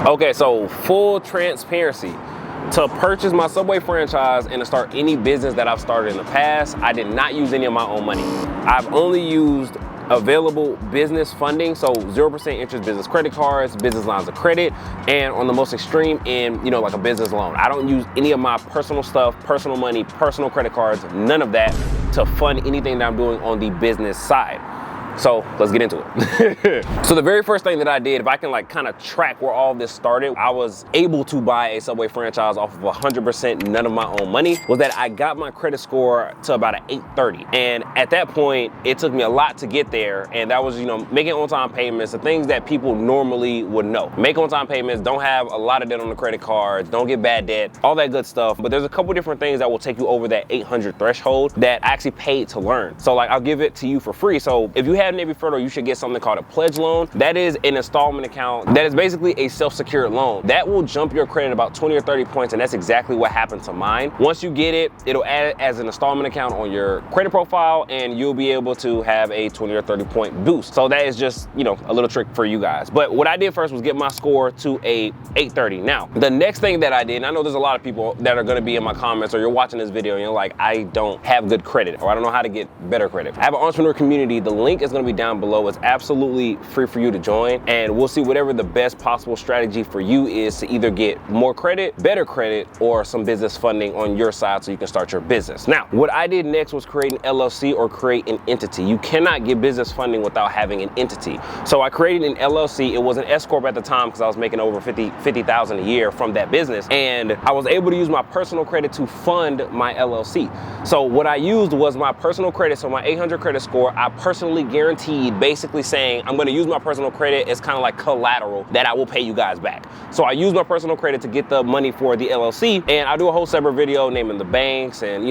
Okay, so full transparency. To purchase my Subway franchise and to start any business that I've started in the past, I did not use any of my own money. I've only used available business funding, so 0% interest business credit cards, business lines of credit, and on the most extreme end, like a business loan. I don't use any of my personal stuff, personal money, personal credit cards, none of that to fund anything that I'm doing on the business side. So let's get into it. So the very first thing that I did, if I can kind of track where all this started, I was able to buy a Subway franchise off of 100% none of my own money, was that I got my credit score to about an 830. And at that point, it took me a lot to get there. And that was, making on-time payments, the things that people normally would know. Make on-time payments, don't have a lot of debt on the credit cards, don't get bad debt, all that good stuff. But there's a couple different things that will take you over that 800 threshold that I actually paid to learn. So I'll give it to you for free. So if you have Navy Federal, you should get something called a pledge loan. That is an installment account that is basically a self-secured loan. That will jump your credit about 20 or 30 points, and that's exactly what happened to mine. Once you get it, it'll add it as an installment account on your credit profile, and you'll be able to have a 20 or 30 point boost. So that is just, a little trick for you guys. But what I did first was get my score to a 830. Now, the next thing that I did, and I know there's a lot of people that are gonna be in my comments, or you're watching this video and you're like, I don't have good credit, or I don't know how to get better credit. I have an entrepreneur community. The link is gonna be down below. It's absolutely free for you to join, and we'll see whatever the best possible strategy for you is to either get more credit, better credit, or some business funding on your side so you can start your business. Now, what I did next was create an LLC or create an entity. You cannot get business funding without having an entity. So I created an LLC. It was an S Corp at the time because I was making over $50,000 a year from that business, and I was able to use my personal credit to fund my LLC. So what I used was my personal credit, so my 800 credit score. I personally guaranteed, basically saying I'm going to use my personal credit as kind of like collateral that I will pay you guys back. So I use my personal credit to get the money for the LLC, and I do a whole separate video naming the banks and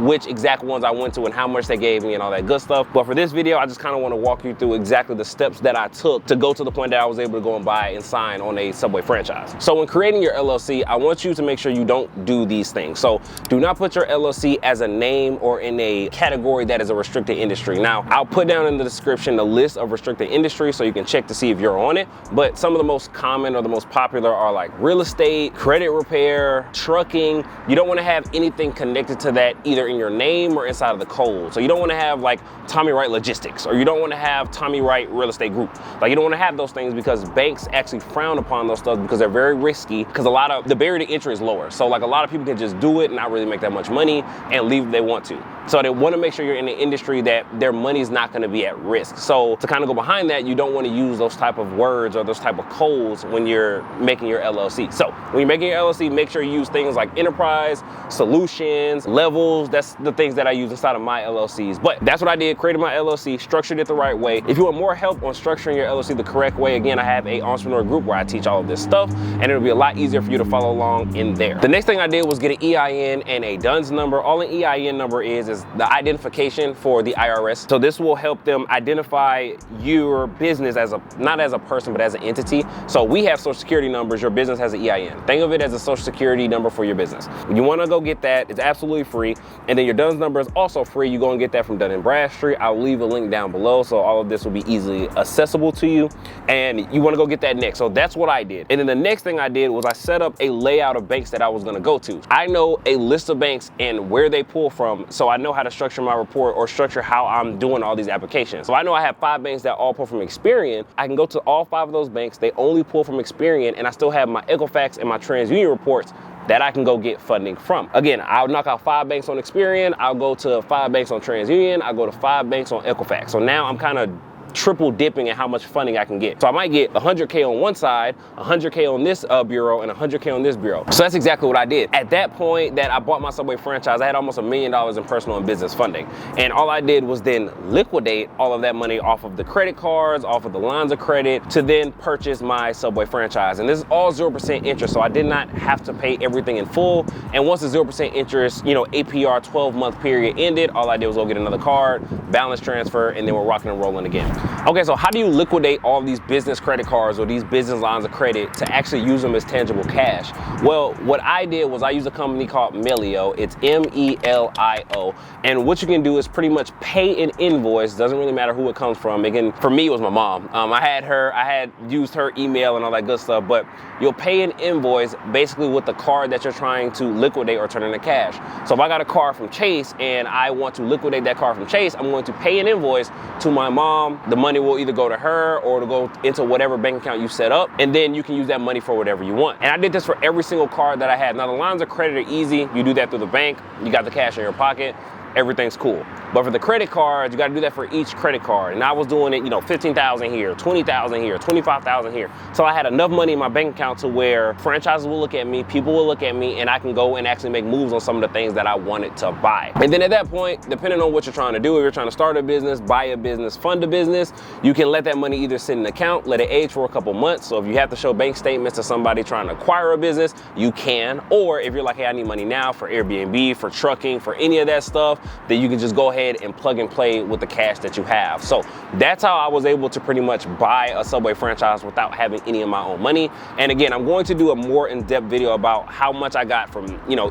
which exact ones I went to and how much they gave me and all that good stuff. But for this video, I just kind of want to walk you through exactly the steps that I took to go to the point that I was able to go and buy and sign on a Subway franchise. So when creating your LLC, I want you to make sure you don't do these things. So do not put your LLC as a name or in a category that is a restricted industry. Now, I'll put down in the description the list of restricted industries so you can check to see if you're on it. But some of the most common or the most popular are like real estate, credit repair, trucking. You don't want to have anything connected to that either in your name or inside of the code. So you don't want to have like Tommy Wright Logistics, or you don't want to have Tommy Wright Real Estate Group. You don't want to have those things because banks actually frown upon those stuff because they're very risky, because a lot of the barrier to entry is lower. So a lot of people can just do it and not really make that much money and leave if they want to. So they want to make sure you're in an industry that their money's not going to be at risk. So to kind of go behind that, you don't want to use those type of words or those type of codes when you're making your LLC. So when you're making your LLC, make sure you use things like enterprise, solutions, levels. That's the things that I use inside of my LLCs. But that's what I did, created my LLC, structured it the right way. If you want more help on structuring your LLC the correct way, again, I have a entrepreneur group where I teach all of this stuff, and it'll be a lot easier for you to follow along in there. The next thing I did was get an EIN and a DUNS number. All an EIN number is the identification for the IRS. So this will help them identify your business as not as a person, but as an entity. So we have social security numbers, your business has an EIN. Think of it as a social security number for your business. When you want to go get that, it's absolutely free. And then your DUNS number is also free. You go and get that from Dun & Bradstreet. I'll leave a link down below, so all of this will be easily accessible to you. And you want to go get that next. So that's what I did. And then the next thing I did was I set up a layout of banks that I was going to go to. I know a list of banks and where they pull from, so I know how to structure my report or structure how I'm doing all these applications. So I know I have 5 banks that all pull from Experian. I can go to all 5 of those banks. They only pull from Experian, and I still have my Equifax and my TransUnion reports that I can go get funding from. Again, I'll knock out 5 banks on Experian. I'll go to 5 banks on TransUnion. I'll go to 5 banks on Equifax. So now I'm kind of triple dipping in how much funding I can get. So I might get 100K on one side, 100K on this bureau, and 100K on this bureau. So that's exactly what I did. At that point that I bought my Subway franchise, I had almost $1 million in personal and business funding. And all I did was then liquidate all of that money off of the credit cards, off of the lines of credit, to then purchase my Subway franchise. And this is all 0% interest, so I did not have to pay everything in full. And once the 0% interest, APR 12-month period ended, all I did was go get another card, balance transfer, and then we're rocking and rolling again. Okay, so how do you liquidate all these business credit cards or these business lines of credit to actually use them as tangible cash? Well, what I did was I used a company called Melio. It's M-E-L-I-O. And what you can do is pretty much pay an invoice. Doesn't really matter who it comes from. Again, for me, it was my mom. I had used her email and all that good stuff, but you'll pay an invoice basically with the card that you're trying to liquidate or turn into cash. So if I got a card from Chase and I want to liquidate that card from Chase, I'm going to pay an invoice to my mom. The money will either go to her or to go into whatever bank account you set up, and then you can use that money for whatever you want. And I did this for every single card that I had. Now the lines of credit are easy. You do that through the bank. You got the cash in your pocket. Everything's cool. But for the credit cards, you got to do that for each credit card. And I was doing it, 15,000 here, 20,000 here, 25,000 here. So I had enough money in my bank account to where franchises will look at me, people will look at me, and I can go and actually make moves on some of the things that I wanted to buy. And then at that point, depending on what you're trying to do, if you're trying to start a business, buy a business, fund a business, you can let that money either sit in an account, let it age for a couple months. So if you have to show bank statements to somebody trying to acquire a business, you can. Or if you're like, hey, I need money now for Airbnb, for trucking, for any of that stuff, then you can just go ahead and plug and play with the cash that you have. So that's how I was able to pretty much buy a Subway franchise without having any of my own money. And again, I'm going to do a more in-depth video about how much I got from,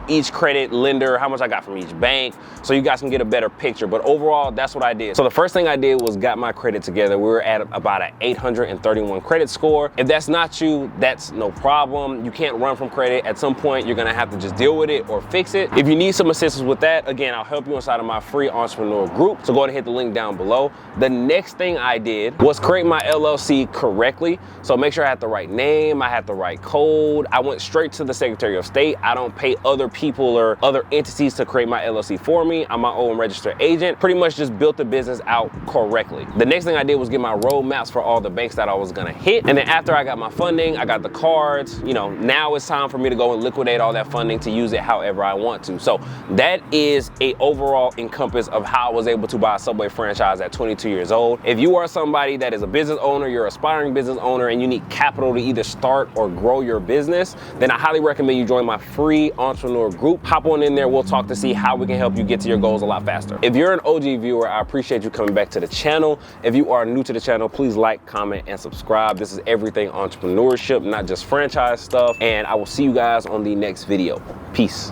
each credit lender, how much I got from each bank, so you guys can get a better picture. But overall, that's what I did. So the first thing I did was got my credit together. We were at about an 831 credit score. If that's not you, that's no problem. You can't run from credit. At some point, you're gonna have to just deal with it or fix it. If you need some assistance with that, again, I'll help you inside of my free entrepreneur group. So go ahead and hit the link down below. The next thing I did was create my LLC correctly. So make sure I had the right name, I had the right code. I went straight to the Secretary of State. I don't pay other people or other entities to create my LLC for me. I'm my own registered agent. Pretty much just built the business out correctly. The next thing I did was get my roadmaps for all the banks that I was gonna hit. And then after I got my funding, I got the cards, now it's time for me to go and liquidate all that funding to use it however I want to. So that is a overall encompass of how I was able to buy a Subway franchise at 22 years old. If you are somebody that is a business owner, you're an aspiring business owner, and you need capital to either start or grow your business, then I highly recommend you join my free entrepreneur group. Hop on in there, we'll talk to see how we can help you get to your goals a lot faster. If you're an OG viewer, I appreciate you coming back to the channel. If you are new to the channel, please like, comment, and subscribe. This is everything entrepreneurship, not just franchise stuff. And I will see you guys on the next video. Peace.